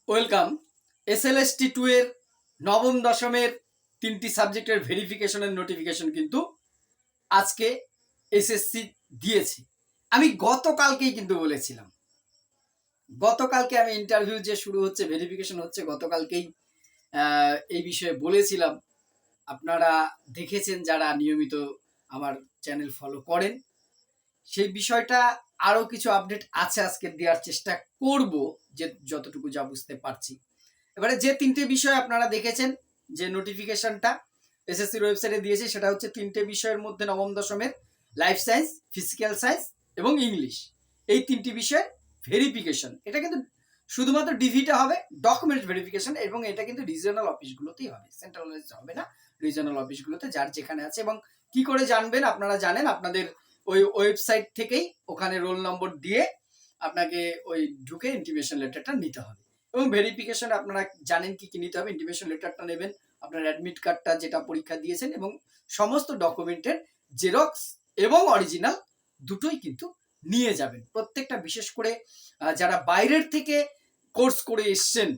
Welcome. SLST 2 এর নবম দশমের 3টি সাবজেক্টের ভেরিফিকেশনের নোটিফিকেশন কিন্তু আজকে এসএসসি দিয়েছে। আমি গতকালকেই কিন্তু বলেছিলাম, গতকালকে আমি ইন্টারভিউ যে শুরু হচ্ছে, ভেরিফিকেশন হচ্ছে, গতকালকেই এই বিষয়ে বলেছিলাম। আপনারা দেখেছেন যারা নিয়মিত আমার চ্যানেল ফলো করেন। সেই বিষয়টা আরও কিছু আপডেট আছে, আজকে দেওয়ার চেষ্টা করব যে যতটুকু যা বুঝতে পারছি। এবারে যে 3টে বিষয় আপনারা দেখেছেন যে নোটিফিকেশনটা এসএসসির ওয়েবসাইটে দিয়েছে, সেটা হচ্ছে 3টে বিষয়ের মধ্যে নবম দশমের লাইফ সায়েন্স, ফিজিক্যাল সায়েন্স এবং ইংলিশ। এই 3টি বিষয়ের ভেরিফিকেশন, এটা কিন্তু শুধুমাত্র ডিভিটা হবে, ডকুমেন্ট ভেরিফিকেশন, এবং এটা কিন্তু রিজিওনাল অফিসগুলোতেই হবে, সেন্ট্রালাইজড হবে না, রিজিওনাল অফিসগুলোতে যার যেখানে আছে। এবং কি করে জানবেন? আপনারা জানেন, আপনাদের ওই ওয়েবসাইট থেকেই ওখানে রোল নম্বর দিয়ে আপনাকে ওই ঢুকে ইন্টিমেশন লেটারটা নিতে হবে। এবং ভেরিফিকেশন আপনারা জানেন কি কি নিতে হবে। ইন্টিমেশন লেটারটা নেবেন, আপনার অ্যাডমিট কার্ডটা যেটা পরীক্ষা দিয়েছেন, এবং সমস্ত ডকুমেন্টের জেরক্স এবং অরিজিনাল দুটোই কিন্তু নিয়ে যাবেন। প্রত্যেকটা, বিশেষ করে যারা বাইরের থেকে কোর্স করে এসছেন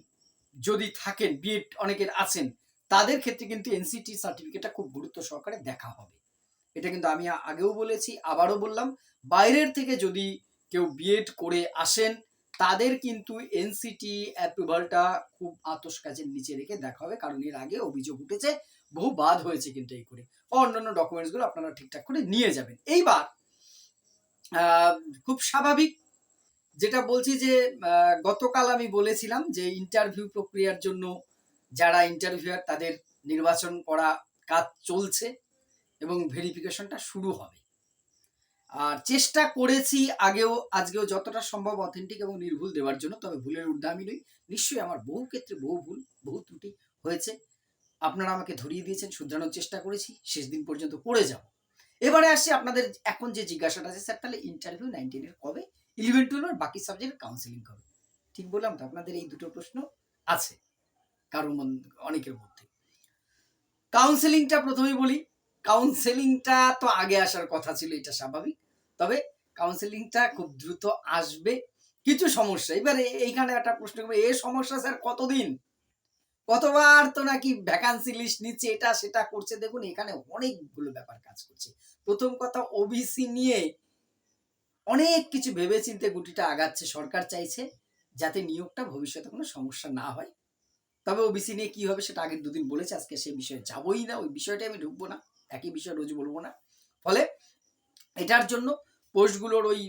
যদি থাকেন, বিএড অনেকের আছেন, তাদের ক্ষেত্রে কিন্তু এনসিটি সার্টিফিকেটটা খুব গুরুত্ব সহকারে দেখা হবে। এটা কিন্তু আমি আগেও বলেছি, আবারও বললাম, বাইরের থেকে যদি কেউ বিএড করে আসেন তাদের কিন্তু এনসিটি অ্যাপ্রুভালটা খুব আতস কাজের নিচে রেখে দেখা হবে, কারণ এর আগে অভিযোগ উঠেছে, বহু বাদ হয়েছে কিন্তু এই করে। অন্যান্য ডকুমেন্টসগুলো আপনারা ঠিকঠাক করে নিয়ে যাবেন। এইবার খুব স্বাভাবিক যেটা বলছি যে গতকাল আমি বলেছিলাম যে ইন্টারভিউ প্রক্রিয়ার জন্য যারা ইন্টারভিউয়ার তাদের নির্বাচন করা কাজ চলছে এবং ভেরিফিকেশনটা শুরু হবে। আর চেষ্টা করেছি আগেও আজকেও যতটা সম্ভব অথেন্টিক এবং নির্ভুল দেওয়ার জন্য, তবে ভুলের ঊর্ধ্বে আমি নই। নিশ্চয়ই আমার বহু ক্ষেত্রে বহু ভুল, বহু ত্রুটি হয়েছে। আপনারা আমাকে ধরিয়ে দিয়েছেন, শুধরানোর চেষ্টা করেছি, শেষ দিন পর্যন্ত করে যাব। এবারে আসছি আপনাদের এখন যে জিজ্ঞাসাটা আছে, স্যার তাহলে ইন্টারভিউ 19 এর কবে, 11-12 আর বাকি সাবজেক্টের কাউন্সিলিং কবে? ঠিক বললাম তো? আপনাদের এই দুটো প্রশ্ন আছে কারণ অনেকের মধ্যে। কাউন্সেলিংটা প্রথমেই বলি। কাউন্সেলিংটা তো আগে আসার কথা ছিল, এটা স্বাভাবিক। তবে কাউন্সেলিংটা খুব দ্রুত আসবে। কিছু সমস্যা, এবারে এইখানে একটা প্রশ্ন করবে, এ সমস্যা স্যার কতদিন, কতবার তো নাকি ভ্যাকান্সি লিস্ট নিচ্ছে, এটা সেটা করছে। দেখুন, এখানে অনেকগুলো ব্যাপার কাজ করছে। প্রথম কথা, ওবিসি নিয়ে অনেক কিছু ভেবেচিন্তে গুটিটা আগাচ্ছে। সরকার চাইছে যাতে নিয়োগটা ভবিষ্যতে কোনো সমস্যা না হয়। তবে ওবিসি নিয়ে কি হবে সেটা আগের দুদিন বলেছে, আজকে সেই বিষয়ে যাবই না, ওই বিষয়টা আমি ঢুকবো না, একই বিষয় রোজ বলবো না। ফলে এটার জন্য পোস্টগুলোর ওই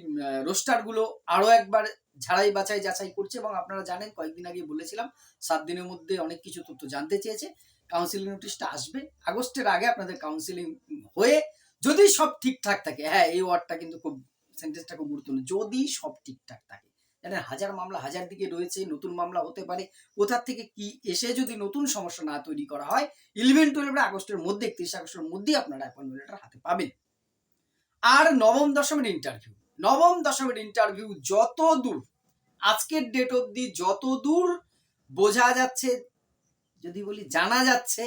রোস্টারগুলো আরও একবার ঝাড়াই বাছাই যাচাই করছে। এবং আপনারা জানেন, কয়েকদিন আগে বলেছিলাম 7 দিনের মধ্যে অনেক কিছু তথ্য জানতে চেয়েছে। কাউন্সিলিং নোটিশটা আসবে আগস্টের আগে, আপনাদের কাউন্সিলিং হয়ে যদি সব ঠিকঠাক থাকে, হ্যাঁ এই ওয়ার্ডটা কিন্তু খুব, সেন্টেন্সটা খুব গুরুত্বপূর্ণ, যদি সব ঠিকঠাক থাকে। জানেন, হাজার মামলা হাজার দিকে রয়েছে, নতুন মামলা হতে পারে, কোথার থেকে কি এসে যদি নতুন সমস্যা না তৈরি করা হয়, 11-12 আগস্টের মধ্যে, 31 আগস্টের মধ্যেই আপনারা অ্যাপয়েন্টমেন্ট লেটার হাতে পাবেন। আর নবম দশমের ইন্টারভিউ, নবম দশমের ইন্টারভিউ যত দূর আজকের ডেট অবধি যত দূর বোঝা যাচ্ছে, যদি বলি জানা যাচ্ছে,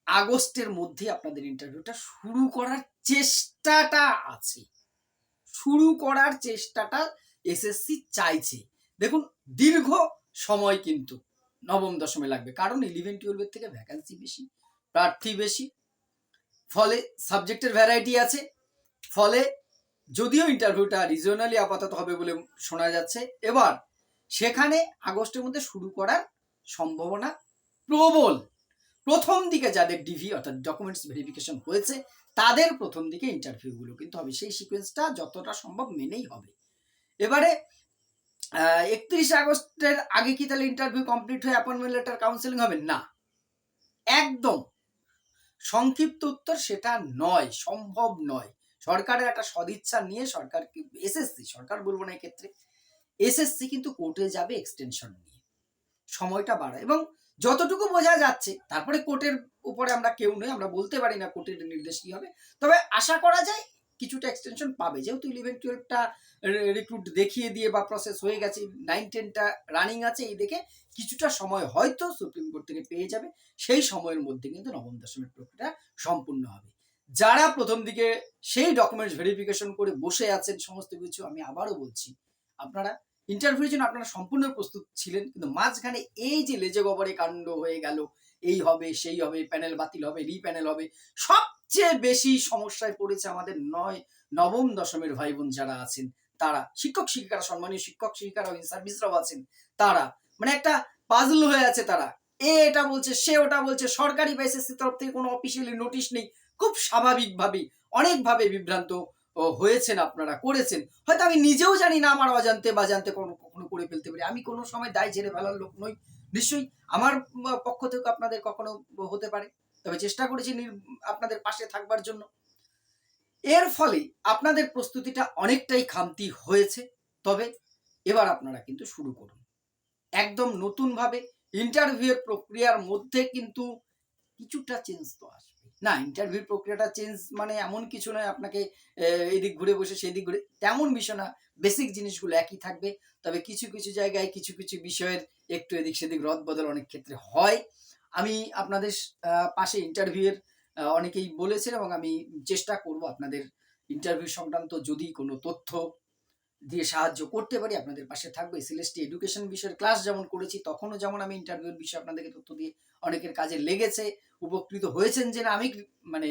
আগস্টের মধ্যে আপনাদের ইন্টারভিউটা শুরু করার চেষ্টাটা আছে, শুরু করার চেষ্টাটা এসএসসি চাইছে। দেখুন, দীর্ঘ সময় কিন্তু নবম দশমে লাগবে, কারণ 11-12 থেকে ভ্যাকান্সি বেশি, প্রার্থী বেশি, ফলে সাবজেক্টের ভ্যারাইটি আছে। ফলে যদিও ইন্টারভিউটা রিজিওনালি আপাতত হবে বলে শোনা যাচ্ছে, এবার সেখানে আগস্টের মধ্যে শুরু করার সম্ভাবনা প্রবল। প্রথম দিকে যাদের ডিভি অর্থাৎ ডকুমেন্টস ভেরিফিকেশন হয়েছে, তাদের প্রথম দিকে ইন্টারভিউগুলো কিন্তু হবে, সেই সিকোয়েন্সটা যতটা সম্ভব মেনেই হবে। এবারে 31 আগস্টের আগে কি তাহলে ইন্টারভিউ কমপ্লিট হয়ে অ্যাপয়েন্টমেন্ট লেটার কাউন্সিলিং হবে? না, একদম সংক্ষিপ্ত উত্তর সেটা নয়, সম্ভব নয়। সরকারের একটা সদিচ্ছা নিয়ে সরকার, এসএসসি, সরকার বলবো না এক্ষেত্রে, এসএসসি কিন্তু কোর্টে যাবে এক্সটেনশন নিয়ে, সময়টা বাড়ায়। এবং যতটুকু বোঝা যাচ্ছে, তারপরে কোর্টের উপরে আমরা কেউ নই, আমরা বলতে পারি না কোর্টের নির্দেশ কি হবে, তবে আশা করা যায় কিছুটা এক্সটেনশন পাবে, যেহেতু 11-12টা রিক্রুট দেখিয়ে দিয়ে বা প্রসেস হয়ে গেছে, 9-10টা রানিং আছে, এই দেখে কিছুটা সময় হয়তো সুপ্রিম কোর্ট থেকে পেয়ে যাবে। সেই সময়ের মধ্যে কিন্তু নবম দশমের প্রক্রিয়া সম্পূর্ণ হবে। যারা প্রথম দিকে সেই ডকুমেন্টস ভেরিফিকেশন করে বসে আছেন সমস্ত কিছু, আমি আবারও বলছি, আপনারা ইন্টারভিউর জন্য আপনারা সম্পূর্ণ প্রস্তুত ছিলেন, কিন্তু মাঝখানে এই যে লেজে গবরে কাণ্ড হয়ে গেল, এই হবে সেই হবে, প্যানেল বাতিল হবে, রিপ্যানেল হবে, সবচেয়ে বেশি সমস্যায় পড়েছে আমাদের নবম দশমের ভাই বোন যারা আছেন তারা, শিক্ষক শিক্ষিকারা, সম্মানীয় শিক্ষক শিক্ষিকারা, ইন সার্ভিসরাও আছেন তারা, মানে একটা পাজল হয়ে আছে তারা। এটা বলছে, সে ওটা বলছে, সরকারি বা এসএসসি তরফ থেকে কোনো অফিসিয়ালি নোটিশ নেই। খুব স্বাভাবিকভাবেই অনেকভাবে বিভ্রান্ত হয়েছেন আপনারা, করেছেন। হয়তো আমি নিজেও জানি না, আমার অজান্তে বা জানতে কখনো করে ফেলতে পারি। আমি কোনো সময় দায় ঝেড়ে ফেলার লোক নই। নিশ্চয়ই আমার পক্ষ থেকে আপনাদের কখনো হতে পারে। তবে চেষ্টা করেছি আপনাদের পাশে থাকবার জন্য। এর ফলে আপনাদের প্রস্তুতিটা অনেকটাই খামতি হয়েছে। তবে এবার আপনারা কিন্তু শুরু করুন। একদম নতুনভাবে ইন্টারভিউ এর প্রক্রিয়ার মধ্যে কিন্তু কিছুটা চেঞ্জ তো আসবে। না, ইন্টারভিউ প্রক্রিয়াটা চেঞ্জ মানে এমন কিছু নয় আপনাকে এদিক ঘুরে বসে সেদিক ঘুরে, তেমন বিষয় না। বেসিক জিনিসগুলো একই থাকবে। তবে কিছু, কিছু জায়গায় কিছু, কিছু বিষয়ের একটু এদিক সেদিক রদবদল অনেক ক্ষেত্রে হয়। আমি আপনাদের পাশে ইন্টারভিউ এর অনেকেই বলেছেন এবং আমি চেষ্টা করব আপনাদের ইন্টারভিউ সংক্রান্ত যদি কোনো তথ্য দিয়ে সাহায্য করতে পারি, আপনাদের পাশে থাকবো। এসএলএসটি এডুকেশন বিষয়ের ক্লাস যেমন করেছি, তখনও যেমন আমি ইন্টারভিউর বিষয়ে আপনাদেরকে তথ্য দিয়ে অনেকের কাজে লেগেছে, উপকৃত হয়েছেন যে না, আমি মানে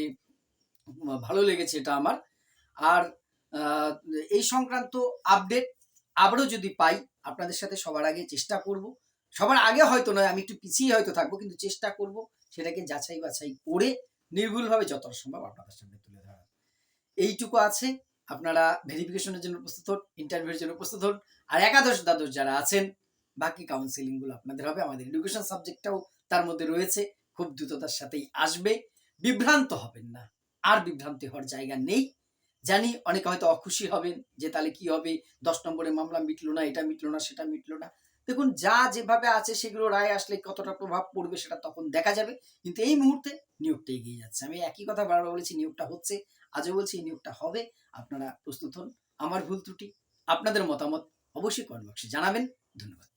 ভালো লেগেছে এটা আমার। আর এই সংক্রান্ত আপডেট আবারও যদি পাই, আপনাদের সাথে সবার আগে চেষ্টা করব, সবার আগে হয়তো নয়, আমি একটু পিছিয়ে হয়তো থাকবো, কিন্তু চেষ্টা করব সেটাকে যাচাই বাছাই করে নির্ভুলভাবে যতটা সম্ভব আপনাদের সামনে তুলে ধরা। এইটুকু আছে। আপনারা ভেরিফিকেশনের জন্য প্রস্তুত হন, ইন্টারভিউর জন্য প্রস্তুত হন। আর একাদশ দ্বাদশ যারা আছেন, বাকি কাউন্সেলিং গুলো আপনাদের হবে। আমাদের এডুকেশন সাবজেক্টটাও তার মধ্যে রয়েছে, খুব দ্রুততার সাথেই আসবে। বিভ্রান্ত হবেন না, আর বিভ্রান্তি হওয়ার জায়গা নেই। জানি অনেকে হয়তো অখুশি হবেন যে তাহলে কি হবে, 10 নম্বরের মামলা মিটলো না, এটা মিটলো না, সেটা মিটলো না। দেখুন, যা যেভাবে আছে সেগুলো রায় আসলে কতটা প্রভাব পড়বে সেটা তখন দেখা যাবে। কিন্তু এই মুহূর্তে নিয়োগটা এগিয়ে যাচ্ছে। আমি একই কথা বারবার বলেছি, নিয়োগটা হচ্ছে, আজও বলছি এই নিয়োগটা হবে। আপনারা প্রস্তুত হন। আমার ভুল ত্রুটি, আপনাদের মতামত অবশ্যই কমেন্ট বক্সে জানাবেন। ধন্যবাদ।